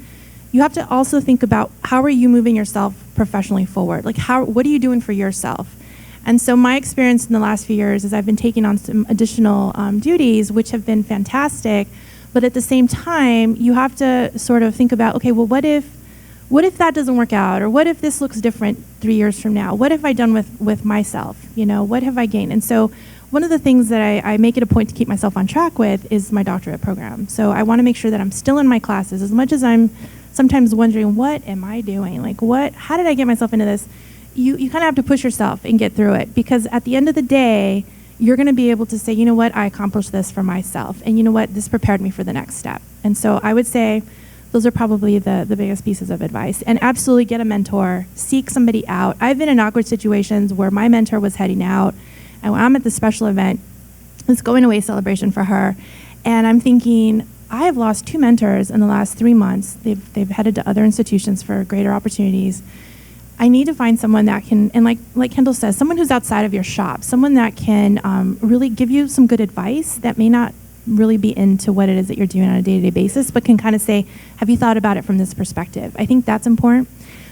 you have to also think about how are you moving yourself professionally forward? Like what are you doing for yourself? And so my experience in the last few years is I've been taking on some additional duties, which have been fantastic. But at the same time, you have to sort of think about, okay, well, what if that doesn't work out? Or what if this looks different 3 years from now? What have I done with myself? What have I gained? And so one of the things that I make it a point to keep myself on track with is my doctorate program. So I want to make sure that I'm still in my classes as much as I'm sometimes wondering, what am I doing? How did I get myself into this? You kind of have to push yourself and get through it because at the end of the day, you're going to be able to say, you know what, I accomplished this for myself. And you know what, this prepared me for the next step. And so I would say those are probably the biggest pieces of advice. And absolutely get a mentor, seek somebody out. I've been in awkward situations where my mentor was heading out and I'm at the special event, this going away celebration for her. And I'm thinking, I have lost 2 mentors in the last 3 months. They've headed to other institutions for greater opportunities. I need to find someone that can, and like Kendal says, someone who's outside of your shop, someone that can really give you some good advice that may not really be into what it is that you're doing on a day-to-day basis, but can kind of say, have you thought about it from this perspective? I think that's important.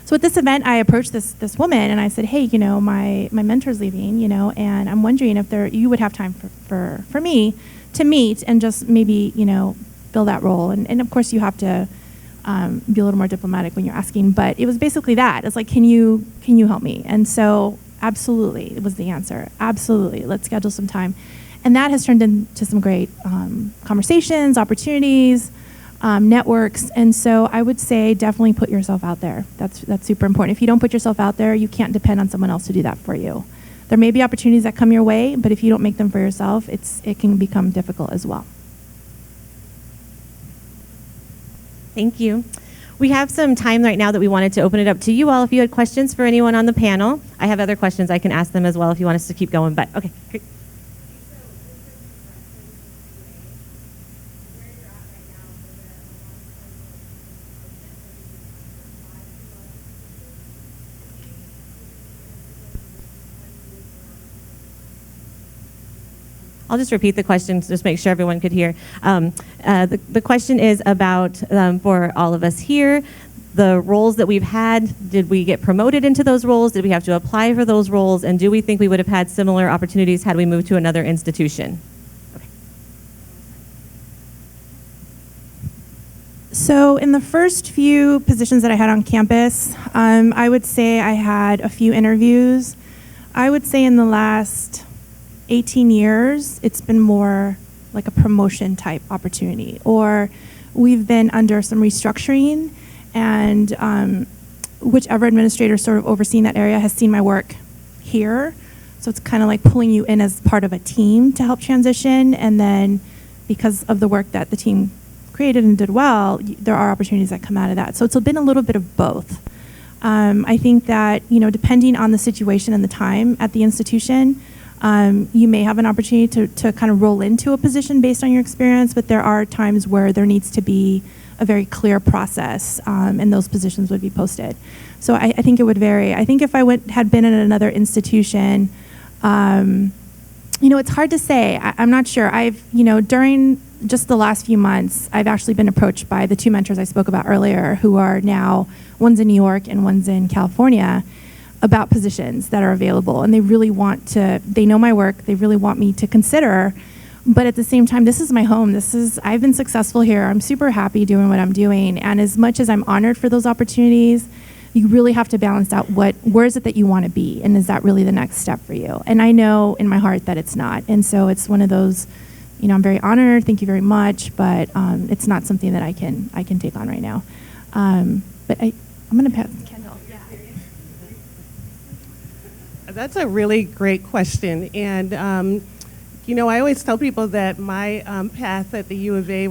So at this event, I approached this woman and I said, hey, my mentor's leaving, and I'm wondering if you would have time for me to meet and just maybe, fill that role. And of course you have to be a little more diplomatic when you're asking, but it was basically that. It's like, can you help me? And so absolutely, it was the answer. Absolutely, let's schedule some time. And that has turned into some great conversations, opportunities, networks. And so I would say definitely put yourself out there. That's super important. If you don't put yourself out there, you can't depend on someone else to do that for you. There may be opportunities that come your way, but if you don't make them for yourself, it can become difficult as well. Thank you. We have some time right now that we wanted to open it up to you all. If you had questions for anyone on the panel, I have other questions I can ask them as well if you want us to keep going, but okay, great. I'll just repeat the question, just make sure everyone could hear. The question is about, for all of us here, the roles that we've had, did we get promoted into those roles? Did we have to apply for those roles? And do we think we would have had similar opportunities had we moved to another institution? So in the first few positions that I had on campus, I would say I had a few interviews. I would say in the last 18 years, it's been more like a promotion type opportunity, or we've been under some restructuring, and whichever administrator sort of overseeing that area has seen my work here. So it's kind of like pulling you in as part of a team to help transition, and then because of the work that the team created and did well, there are opportunities that come out of that. So it's been a little bit of both. I think that, depending on the situation and the time at the institution, you may have an opportunity to kind of roll into a position based on your experience, but there are times where there needs to be a very clear process, and those positions would be posted. So I think it would vary. I think if I had been in another institution, it's hard to say. I'm not sure. During just the last few months, I've actually been approached by the two mentors I spoke about earlier, who are now, one's in New York and one's in California, about positions that are available. And they really they know my work, they really want me to consider. But at the same time, this is my home. I've been successful here. I'm super happy doing what I'm doing. And as much as I'm honored for those opportunities, you really have to balance out where is it that you want to be? And is that really the next step for you? And I know in my heart that it's not. And so it's one of those, I'm very honored, thank you very much, but it's not something that I can take on right now. But I'm going to pass. Kendal. Yeah. That's a really great question. And, I always tell people that my path at the U of A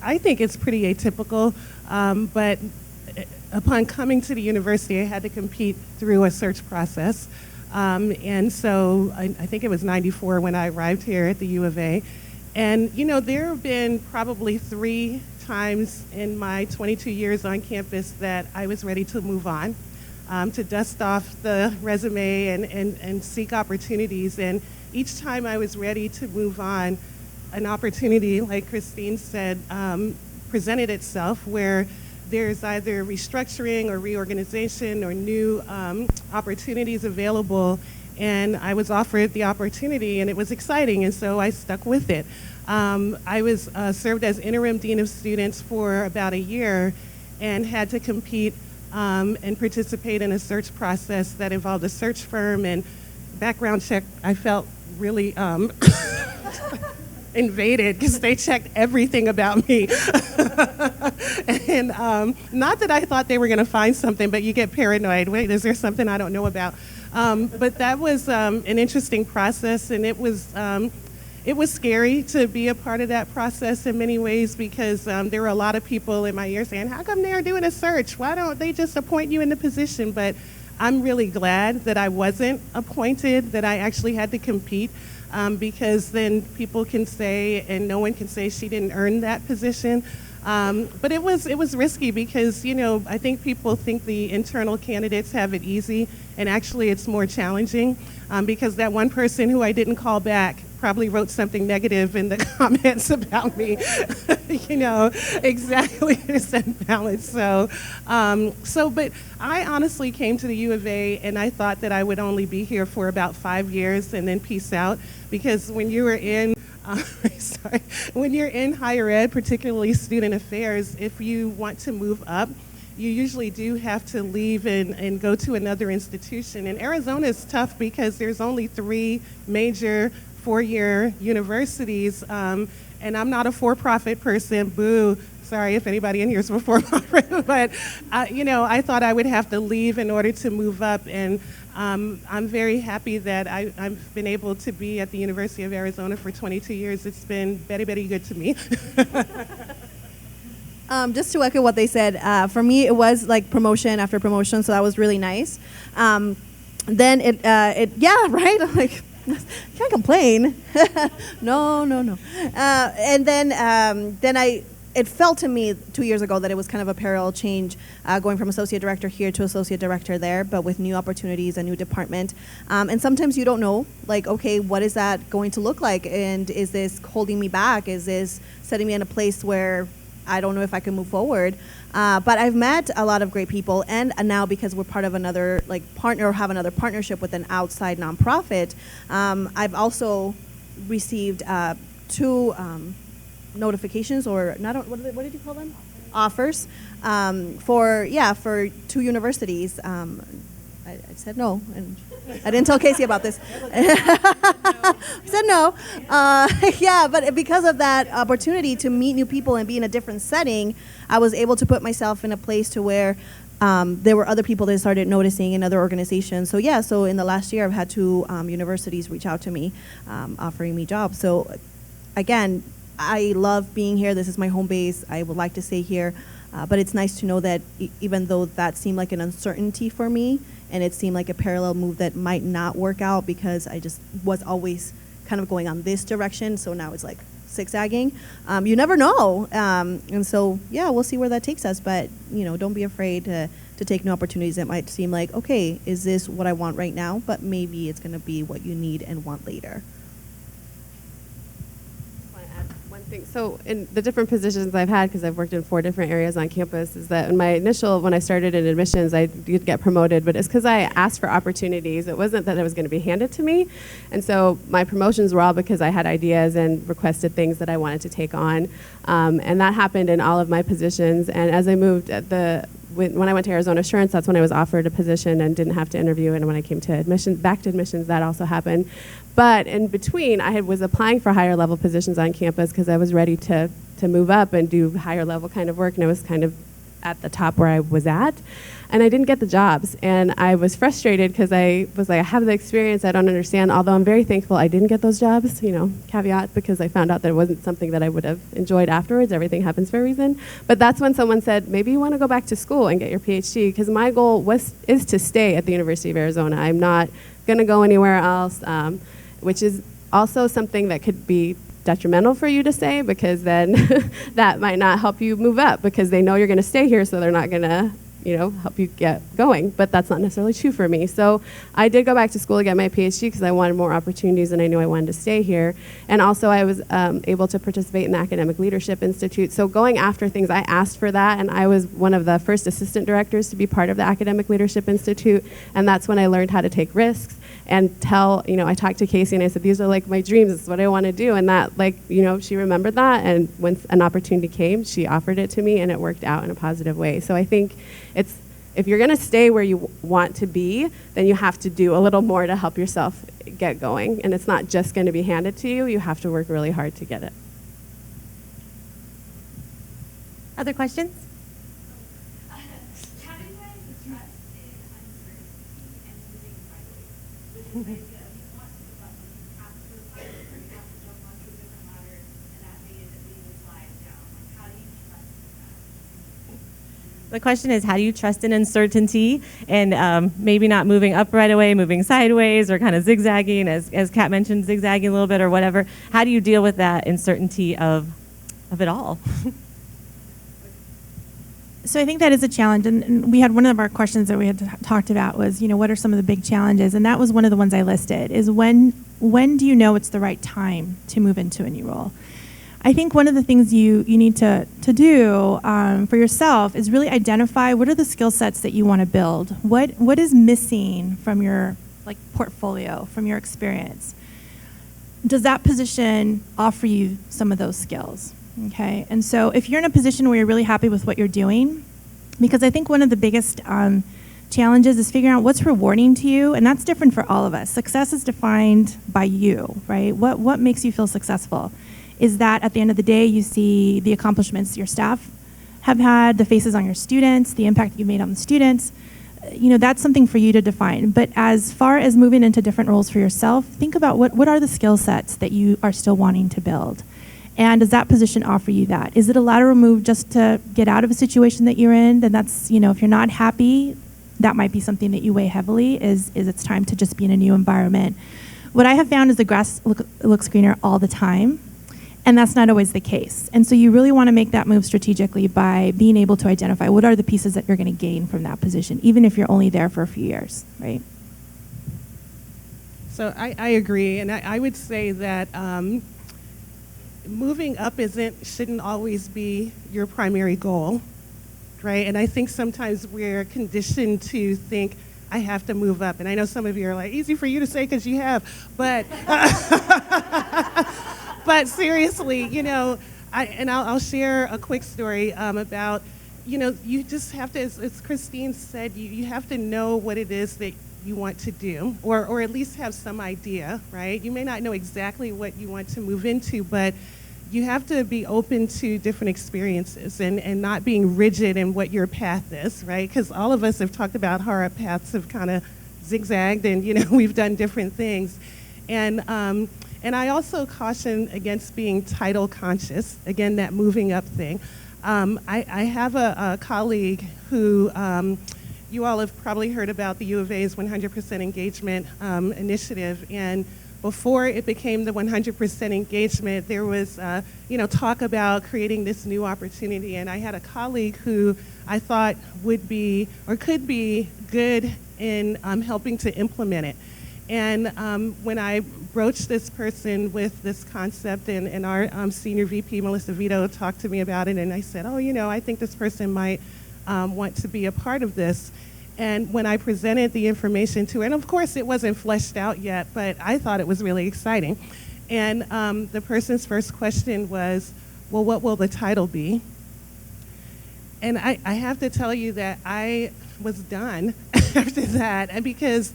I think it's pretty atypical, but upon coming to the university, I had to compete through a search process. And so I think it was 94 when I arrived here at the U of A. And, there have been probably 3 times in my 22 years on campus that I was ready to move on, to dust off the resume and seek opportunities. And each time I was ready to move on, an opportunity, like Christine said, presented itself where there's either restructuring or reorganization or new opportunities available. And I was offered the opportunity, and it was exciting, and so I stuck with it. I was served as interim dean of students for about a year and had to compete and participate in a search process that involved a search firm and background check. I felt really invaded because they checked everything about me. And not that I thought they were going to find something, but you get paranoid. Wait, is there something I don't know about? But that was an interesting process, and it was scary to be a part of that process in many ways because there were a lot of people in my ear saying, how come they're doing a search? Why don't they just appoint you in the position? But I'm really glad that I wasn't appointed, that I actually had to compete, because then people can say, and no one can say she didn't earn that position. But it was risky because, I think people think the internal candidates have it easy, and actually it's more challenging because that one person who I didn't call back probably wrote something negative in the comments about me, exactly, it's imbalance. But I honestly came to the U of A and I thought that I would only be here for about 5 years and then peace out, because when you were in when you're in higher ed, particularly student affairs, if you want to move up, you usually do have to leave and go to another institution. And Arizona is tough because there's only 3 major 4-year universities, and I'm not a for-profit person, boo. Sorry if anybody in here is a for-profit, but I thought I would have to leave in order to move up, and I'm very happy that I've been able to be at the University of Arizona for 22 years. It's been very, very good to me. Just to echo what they said, for me it was like promotion after promotion, so that was really nice. Then yeah, right? Like, can't complain. No. And then it felt to me 2 years ago that it was kind of a parallel change, going from associate director here to associate director there, but with new opportunities, a new department. And sometimes you don't know, like, okay, what is that going to look like? And is this holding me back? Is this setting me in a place where I don't know if I can move forward. But I've met a lot of great people, and now because we're part of another partner, or have another partnership with an outside nonprofit, I've also received 2 notifications, or not, what did you call them? Offers for 2 universities. I said no, and I didn't tell Kasey about this. I said no. But because of that opportunity to meet new people and be in a different setting, I was able to put myself in a place to where there were other people that started noticing in other organizations. So in the last year, I've had 2 universities reach out to me, offering me jobs. So again, I love being here. This is my home base. I would like to stay here. But it's nice to know that even though that seemed like an uncertainty for me, and it seemed like a parallel move that might not work out because I just was always kind of going on this direction, so now it's like zigzagging. You never know. And so, we'll see where that takes us. But, don't be afraid to take new opportunities that might seem like, okay, is this what I want right now? But maybe it's going to be what you need and want later. So in the different positions I've had, because I've worked in 4 different areas on campus, is that when I started in admissions, I did get promoted, but it's because I asked for opportunities. It wasn't that it was going to be handed to me. And so my promotions were all because I had ideas and requested things that I wanted to take on. And that happened in all of my positions. And as I moved when I went to Arizona Assurance, that's when I was offered a position and didn't have to interview. And when I came to back to admissions, that also happened. But in between, I was applying for higher level positions on campus because I was ready to move up and do higher level kind of work, and I was kind of at the top where I was at. And I didn't get the jobs, and I was frustrated because I was like, I have the experience, I don't understand, although I'm very thankful I didn't get those jobs, caveat, because I found out that it wasn't something that I would have enjoyed afterwards. Everything happens for a reason. But that's when someone said, maybe you want to go back to school and get your PhD, because my goal is to stay at the University of Arizona. I'm not going to go anywhere else, which is also something that could be detrimental for you to say, because then that might not help you move up, because they know you're going to stay here, so they're not going to help you get going. But that's not necessarily true for me. So I did go back to school to get my PhD because I wanted more opportunities and I knew I wanted to stay here. And also I was able to participate in the Academic Leadership Institute. So going after things, I asked for that, and I was one of the first assistant directors to be part of the Academic Leadership Institute. And that's when I learned how to take risks and I talked to Kasey and I said, these are like my dreams, this is what I want to do. And that she remembered that, and when an opportunity came, she offered it to me, and it worked out in a positive way. So I think if you're going to stay where you want to be, then you have to do a little more to help yourself get going. And it's not just going to be handed to you. You have to work really hard to get it. Other questions? How do you guys trust in uncertainty and moving sideways? Which is basically, if you want to move up, you have to find it, or you have to jump onto a different ladder, and that may end up being a slide down. How do you trust in that? The question is, how do you trust in uncertainty and maybe not moving up right away, moving sideways, or kind of zigzagging, as Kat mentioned, zigzagging a little bit or whatever. How do you deal with that uncertainty of it all? So I think that is a challenge, and we had one of our questions that we had talked about was, what are some of the big challenges? And that was one of the ones I listed, is when do you know it's the right time to move into a new role? I think one of the things you need to do for yourself is really identify what are the skill sets that you want to build. What is missing from your portfolio, from your experience? Does that position offer you some of those skills? Okay, and so if you're in a position where you're really happy with what you're doing, because I think one of the biggest challenges is figuring out what's rewarding to you, and that's different for all of us. Success is defined by you, right? What makes you feel successful? Is that at the end of the day you see the accomplishments your staff have had, the faces on your students, the impact you've made on the students? That's something for you to define. But as far as moving into different roles for yourself, think about what are the skill sets that you are still wanting to build. And does that position offer you that? Is it a lateral move just to get out of a situation that you're in? Then that's, if you're not happy, that might be something that you weigh heavily, is it's time to just be in a new environment. What I have found is the grass looks greener all the time, and that's not always the case. And so you really want to make that move strategically by being able to identify what are the pieces that you're going to gain from that position, even if you're only there for a few years, right? So I agree, and I would say that moving up shouldn't always be your primary goal, right? And I think sometimes we're conditioned to think, I have to move up. And I know some of you are like, easy for you to say because you have, but but seriously, I'll share a quick story about, you just have to, as Christine said, you have to know what it is that you want to do, or at least have some idea, right? You may not know exactly what you want to move into, but you have to be open to different experiences and not being rigid in what your path is, right? Because all of us have talked about how our paths have kind of zigzagged and, we've done different things. And I also caution against being title conscious, again, that moving up thing. I have a colleague who, you all have probably heard about the U of A's 100% engagement initiative, and before it became the 100% engagement, there was, talk about creating this new opportunity. And I had a colleague who I thought would be, or could be, good in helping to implement it. And when I broached this person with this concept, and our senior VP, Melissa Vito, talked to me about it, and I said, I think this person might want to be a part of this. And when I presented the information to her, and of course it wasn't fleshed out yet, but I thought it was really exciting. And the person's first question was, well, what will the title be? And I have to tell you that I was done after that, and because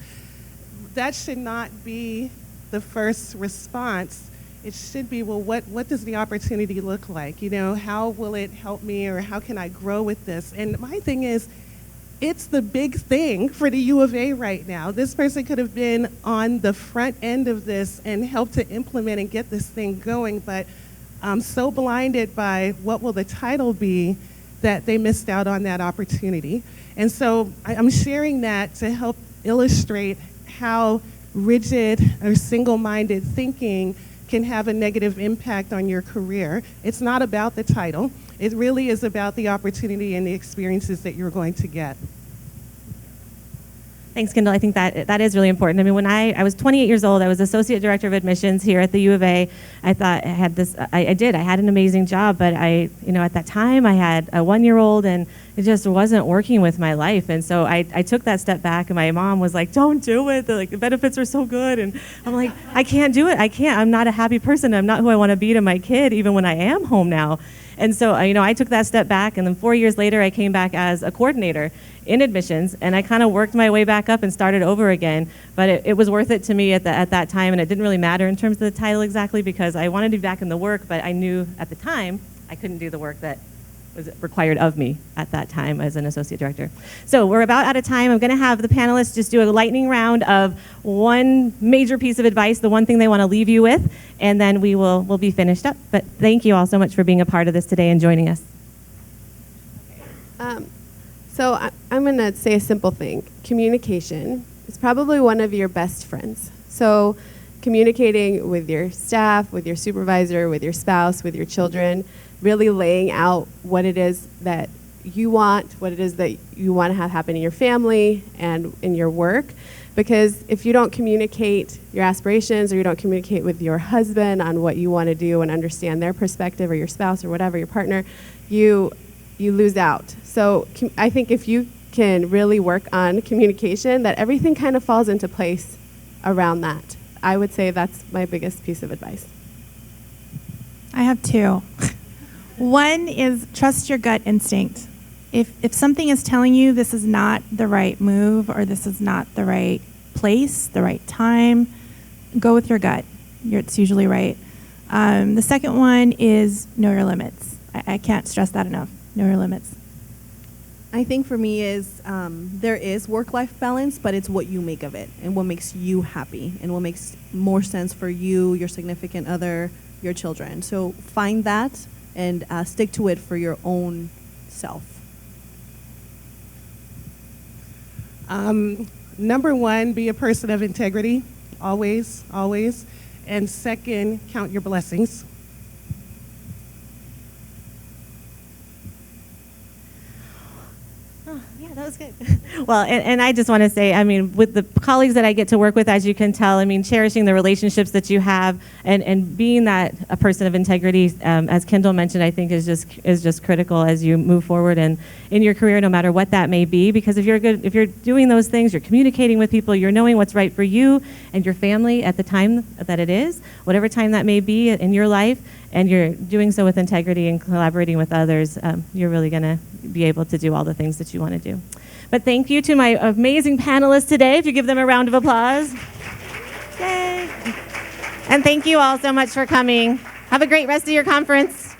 that should not be the first response. It should be, well, what does the opportunity look like? How will it help me, or how can I grow with this? And my thing is, it's the big thing for the U of A right now. This person could have been on the front end of this and helped to implement and get this thing going, but I'm so blinded by what will the title be that they missed out on that opportunity. And so I'm sharing that to help illustrate how rigid or single-minded thinking can have a negative impact on your career. It's not about the title. It really is about the opportunity and the experiences that you're going to get. Thanks, Kendal. I think that is really important. I mean, when I was 28 years old, I was Associate Director of Admissions here at the U of A. I thought I had this, I had an amazing job, but at that time I had a 1-year-old and it just wasn't working with my life. And so I took that step back, and my mom was like, don't do it. The benefits are so good. And I'm like, I can't do it. I can't. I'm not a happy person. I'm not who I want to be to my kid, even when I am home now. And so, I took that step back, and then 4 years later, I came back as a coordinator in admissions, and I kind of worked my way back up and started over again. But it was worth it to me at that time, and it didn't really matter in terms of the title exactly, because I wanted to be back in the work, but I knew at the time I couldn't do the work that was required of me at that time as an associate director. So we're about out of time. I'm going to have the panelists just do a lightning round of one major piece of advice, the one thing they want to leave you with, and then we'll be finished up. But thank you all so much for being a part of this today and joining us. So I'm going to say a simple thing. Communication is probably one of your best friends. So communicating with your staff, with your supervisor, with your spouse, with your children, really laying out what it is that you want, what it is that you want to have happen in your family and in your work. Because if you don't communicate your aspirations, or you don't communicate with your husband on what you want to do and understand their perspective, or your spouse, or whatever, your partner, you lose out. So I think if you can really work on communication, that everything kind of falls into place around that. I would say that's my biggest piece of advice. I have two. One is trust your gut instinct. If something is telling you this is not the right move, or this is not the right place, the right time, go with your gut. It's usually right. The second one is know your limits. I can't stress that enough. Know your limits. I think for me is there is work-life balance, but it's what you make of it and what makes you happy and what makes more sense for you, your significant other, your children. So find that and stick to it for your own self. Number one, be a person of integrity, always, always. And second, count your blessings. Oh, yeah, that was good. Well, and I just want to say, I mean, with the colleagues that I get to work with, as you can tell, I mean, cherishing the relationships that you have and being that a person of integrity, as Kendal mentioned, I think is just critical as you move forward and in your career, no matter what that may be. Because if you're doing those things, you're communicating with people, you're knowing what's right for you and your family at the time that it is, whatever time that may be in your life, and you're doing so with integrity and collaborating with others, you're really going to be able to do all the things that you want to do. But thank you to my amazing panelists today. If you give them a round of applause. Yay. And thank you all so much for coming. Have a great rest of your conference.